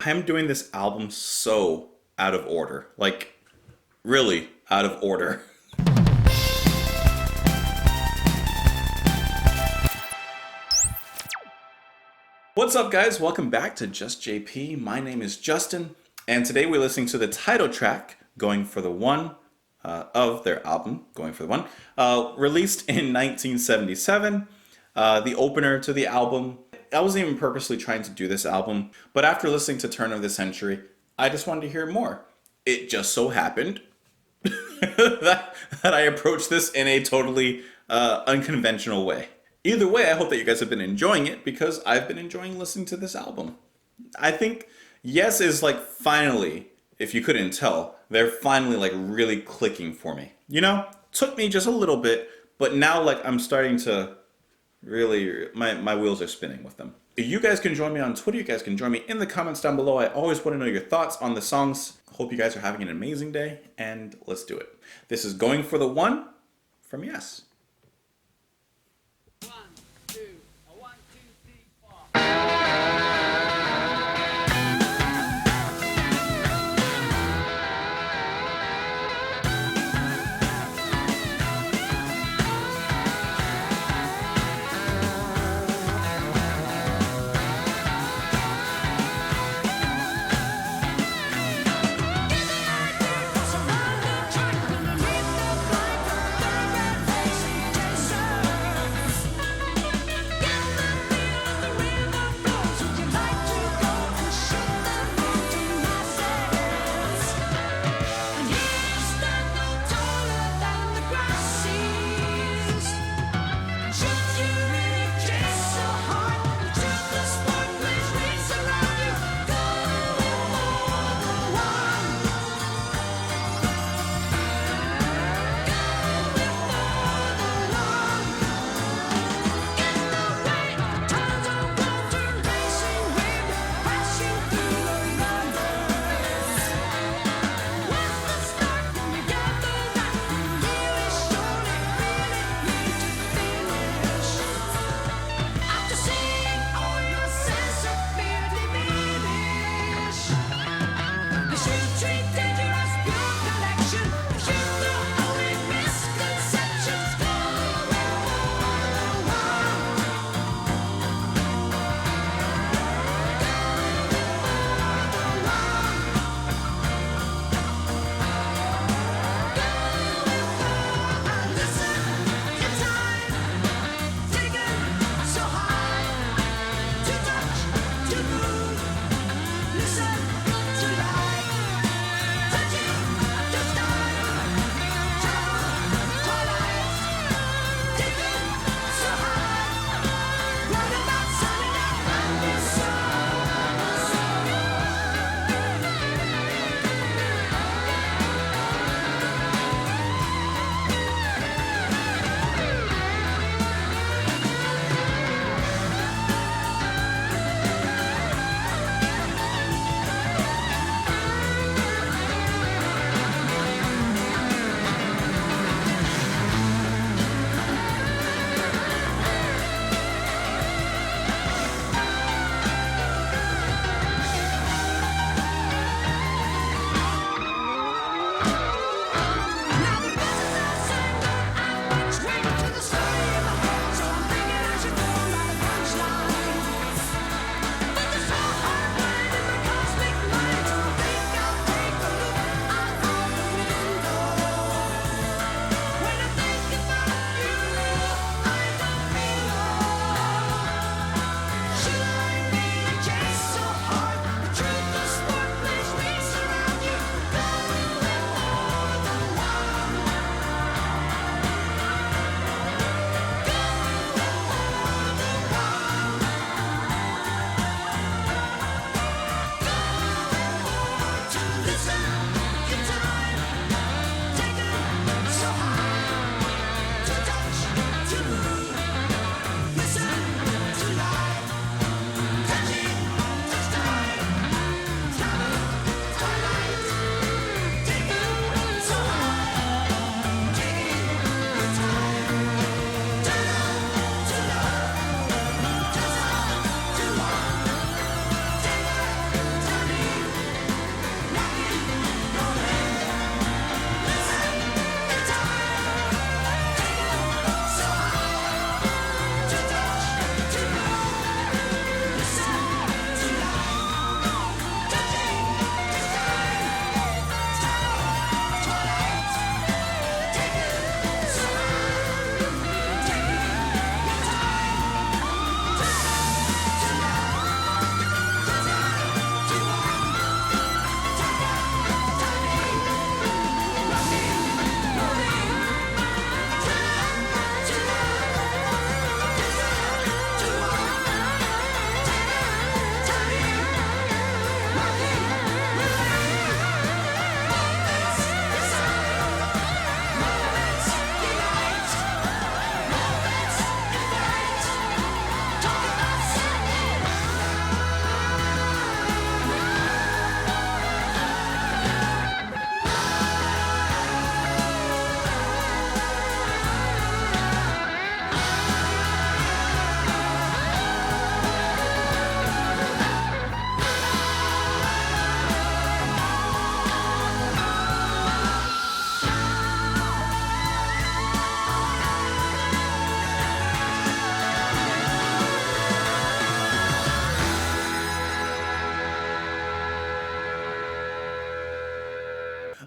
I'm doing this album so out of order. Like, really out of order. What's up, guys? Welcome back to Just JP. My name is Justin, and today we're listening to the title track, Going for the One, of their album, Going for the One, released in 1977, the opener to the album. I wasn't even purposely trying to do this album, but after listening to Turn of the Century, I just wanted to hear more. It just so happened that I approached this in a totally unconventional way. Either way, I hope that you guys have been enjoying it because I've been enjoying listening to this album. I think Yes is like finally, if you couldn't tell, they're finally like really clicking for me. Took me just a little bit, but now like I'm starting to really, my wheels are spinning with them. You guys can join me on Twitter. You guys can join me in the comments down below. I always want to know your thoughts on the songs. Hope you guys are having an amazing day, and let's do it. This is Going for the One from Yes. One, two, one, two, three, four.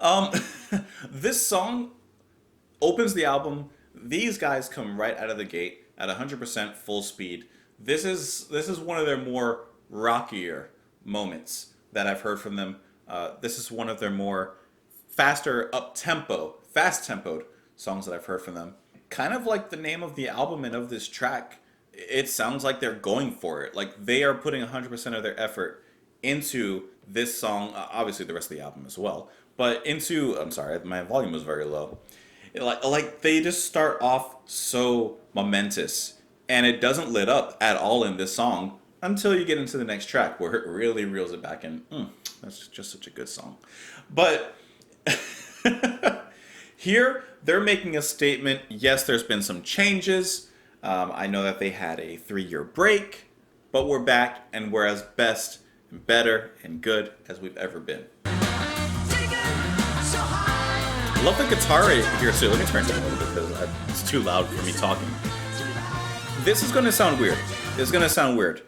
Um, this song opens the album. These guys come right out of the gate at 100% full speed. This is one of their more rockier moments that I've heard from them. This is one of their more faster, up tempo, fast tempoed songs that I've heard from them. Kind of like the name of the album and of this track, it sounds like they're going for it. Like they are putting 100% of their effort into this song, obviously the rest of the album as well, but into, I'm sorry, my volume was very low. Like they just start off so momentous and it doesn't lit up at all in this song until you get into the next track where it really reels it back in. That's just such a good song. But here they're making a statement. Yes, there's been some changes. I know that they had a 3-year break, but we're back and we're as best and better and good as we've ever been. I love the guitar right here too. Let me turn it down a little bit because it's too loud for me talking. This is going to sound weird.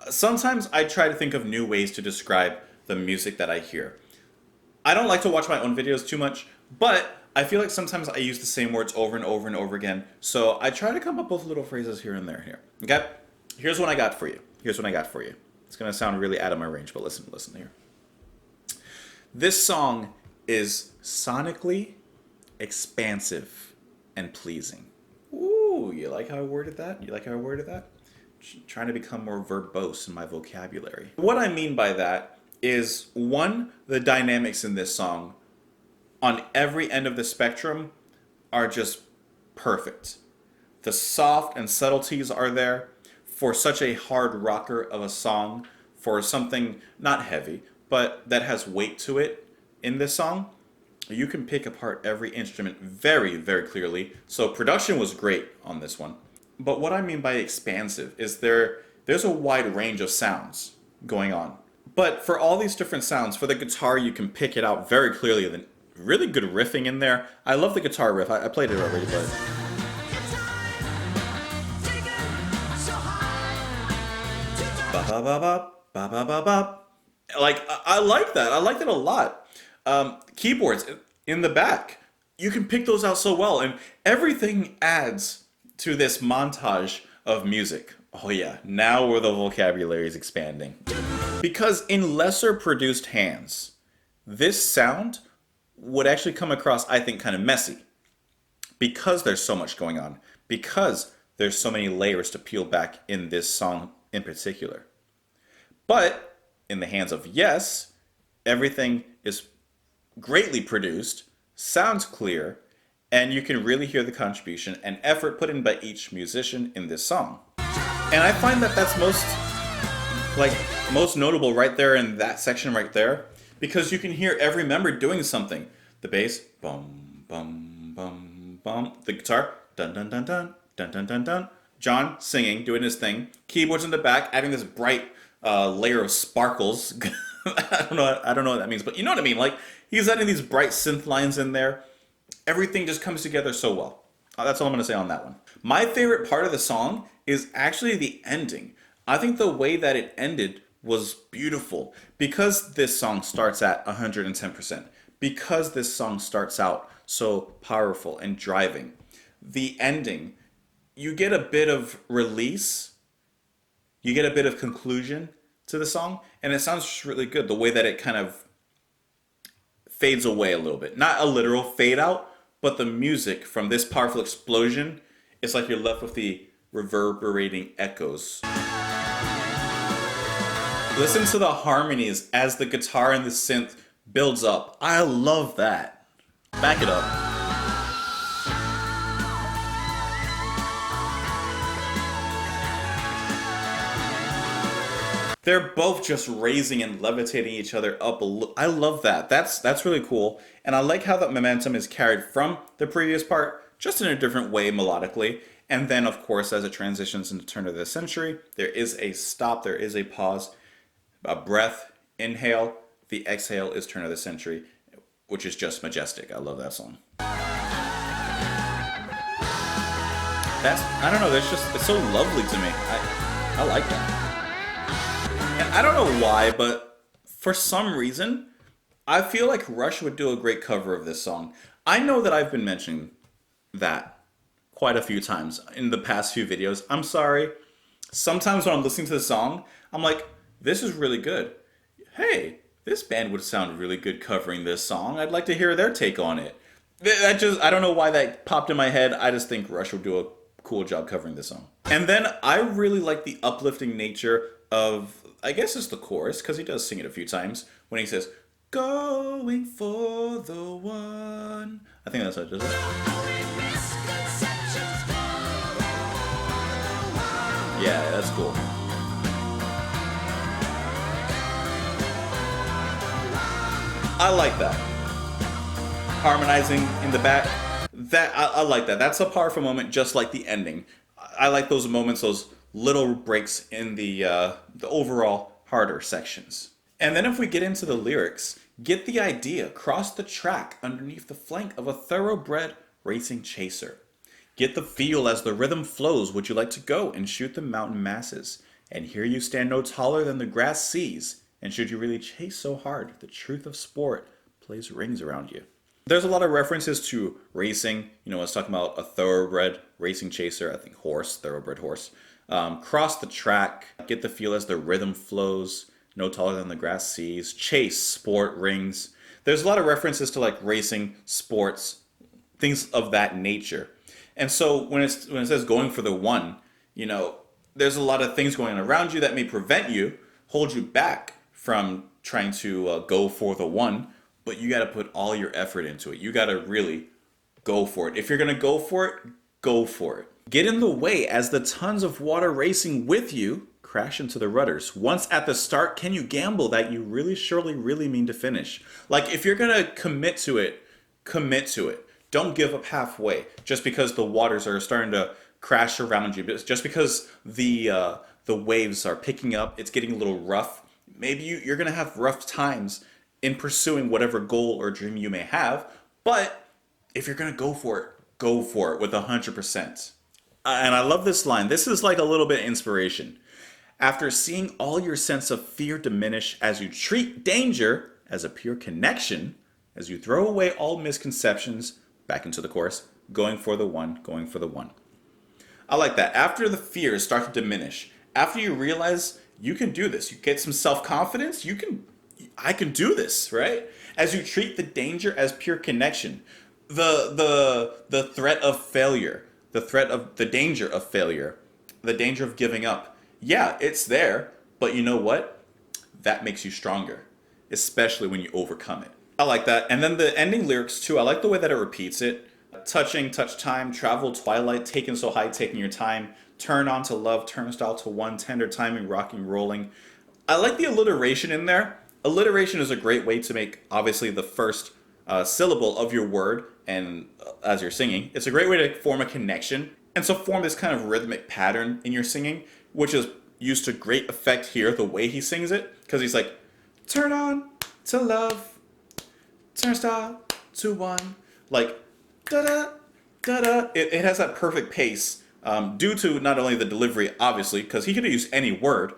Sometimes I try to think of new ways to describe the music that I hear. I don't like to watch my own videos too much, but I feel like sometimes I use the same words over and over and over again. So I try to come up with little phrases here and there here. Okay? Here's what I got for you. It's going to sound really out of my range, but listen here. This song is sonically expansive and pleasing. Ooh, you like how I worded that? Trying to become more verbose in my vocabulary. What I mean by that is, one, the dynamics in this song on every end of the spectrum are just perfect. The soft and subtleties are there for such a hard rocker of a song, for something not heavy, but that has weight to it in this song. You can pick apart every instrument very, very clearly. So production was great on this one. But what I mean by expansive is there's a wide range of sounds going on. But for all these different sounds, for the guitar, you can pick it out very clearly. The really good riffing in there. I love the guitar riff. I played it already, but ba ba ba ba ba ba ba ba. Like I like that. I like that a lot. Keyboards in the back, you can pick those out so well, and everything adds to this montage of music. Oh yeah, now where the vocabulary is expanding. Because in lesser produced hands, this sound would actually come across, I think, kind of messy. Because there's so much going on. Because there's so many layers to peel back in this song in particular. But in the hands of Yes, everything is greatly produced, sounds clear, and you can really hear the contribution and effort put in by each musician in this song. And I find that that's most notable right there in that section right there, because you can hear every member doing something. The bass, bum, bum, bum, bum. The guitar, dun, dun, dun, dun, dun, dun, dun, dun. John singing, doing his thing. Keyboards in the back, adding this bright layer of sparkles. I don't know what that means, but you know what I mean. Like, he's adding these bright synth lines in there. Everything just comes together so well. That's all I'm going to say on that one. My favorite part of the song is actually the ending. I think the way that it ended was beautiful. Because this song starts at 110%. Because this song starts out so powerful and driving. The ending, you get a bit of release. You get a bit of conclusion to the song. And it sounds just really good. The way that it kind of fades away a little bit. Not a literal fade out, but the music from this powerful explosion, it's like you're left with the reverberating echoes. Listen to the harmonies as the guitar and the synth builds up. I love that. Back it up. They're both just raising and levitating each other up I love that. That's really cool. And I like how that momentum is carried from the previous part, just in a different way melodically. And then, of course, as it transitions into Turn of the Century, there is a stop, there is a pause, a breath, inhale. The exhale is Turn of the Century, which is just majestic. I love that song. I don't know, it's so lovely to me. I like that. And I don't know why, but for some reason, I feel like Rush would do a great cover of this song. I know that I've been mentioning that quite a few times in the past few videos. I'm sorry. Sometimes when I'm listening to the song, I'm like, this is really good. Hey, this band would sound really good covering this song. I'd like to hear their take on it. That just, I don't know why that popped in my head. I just think Rush would do a cool job covering this song. And then I really like the uplifting nature of, I guess it's the chorus, because he does sing it a few times, when he says, going for the one. I think that's how it does it. Yeah, that's cool. I like that. Harmonizing in the back. I like that. That's a powerful moment, just like the ending. I like those moments, those little breaks in the overall harder sections. And then if we get into the lyrics, get the idea, cross the track underneath the flank of a thoroughbred racing chaser. Get the feel as the rhythm flows. Would you like to go and shoot the mountain masses? And here you stand no taller than the grass sees. And should you really chase so hard, the truth of sport plays rings around you. There's a lot of references to racing. You know, I was talking about a thoroughbred racing chaser, I think horse, thoroughbred horse. Cross the track, get the feel as the rhythm flows, no taller than the grass sees, chase, sport, rings. There's a lot of references to like racing, sports, things of that nature. And so when it says going for the one, you know, there's a lot of things going on around you that may prevent you, hold you back from trying to go for the one, but you got to put all your effort into it. You got to really go for it. If you're going to go for it, go for it. Get in the way as the tons of water racing with you crash into the rudders. Once at the start, can you gamble that you really surely really mean to finish? Like if you're going to commit to it, commit to it. Don't give up halfway just because the waters are starting to crash around you. Just because the waves are picking up, it's getting a little rough. Maybe you're going to have rough times in pursuing whatever goal or dream you may have. But if you're going to go for it with 100%. And I love this line. This is like a little bit of inspiration. After seeing all your sense of fear diminish as you treat danger as a pure connection, as you throw away all misconceptions, back into the chorus, going for the one, going for the one. I like that. After the fears start to diminish, after you realize you can do this, you get some self-confidence, I can do this, right? As you treat the danger as pure connection, the threat of failure, the danger of failure, the danger of giving up. Yeah, it's there, but you know what? That makes you stronger, especially when you overcome it. I like that. And then the ending lyrics too, I like the way that it repeats it. Touching, touch time, travel, twilight, taken so high, taking your time, turn on to love, turnstile to one, tender timing, rocking, rolling. I like the alliteration in there. Alliteration is a great way to make, obviously, the first syllable of your word, and as you're singing, it's a great way to form a connection. And so form this kind of rhythmic pattern in your singing, which is used to great effect here, the way he sings it, because he's like, turn on to love, turnstile to one, like da-da, da-da. It has that perfect pace due to not only the delivery, obviously, because he could use any word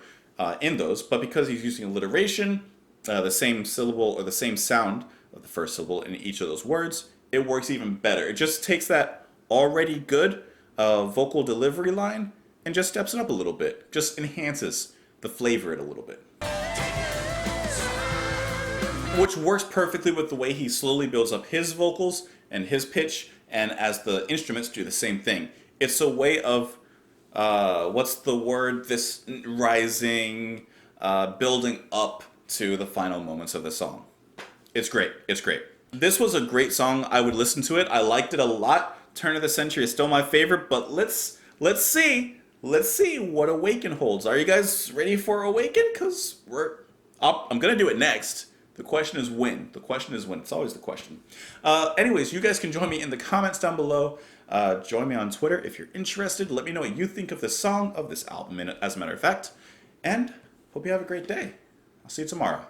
in those, but because he's using alliteration, the same syllable or the same sound of the first syllable in each of those words, it works even better. It just takes that already good vocal delivery line and just steps it up a little bit, just enhances the flavor it a little bit. Which works perfectly with the way he slowly builds up his vocals and his pitch, and as the instruments do the same thing. It's a way of, what's the word, this rising, building up to the final moments of the song. It's great, it's great. This was a great song, I would listen to it, I liked it a lot. Turn of the Century is still my favorite, but let's see what Awaken holds. Are you guys ready for Awaken? Because I'm gonna do it next. The question is when. The question is when. It's always the question. Anyways, you guys can join me in the comments down below. Join me on Twitter if you're interested. Let me know what you think of this song, of this album, as a matter of fact. And hope you have a great day. I'll see you tomorrow.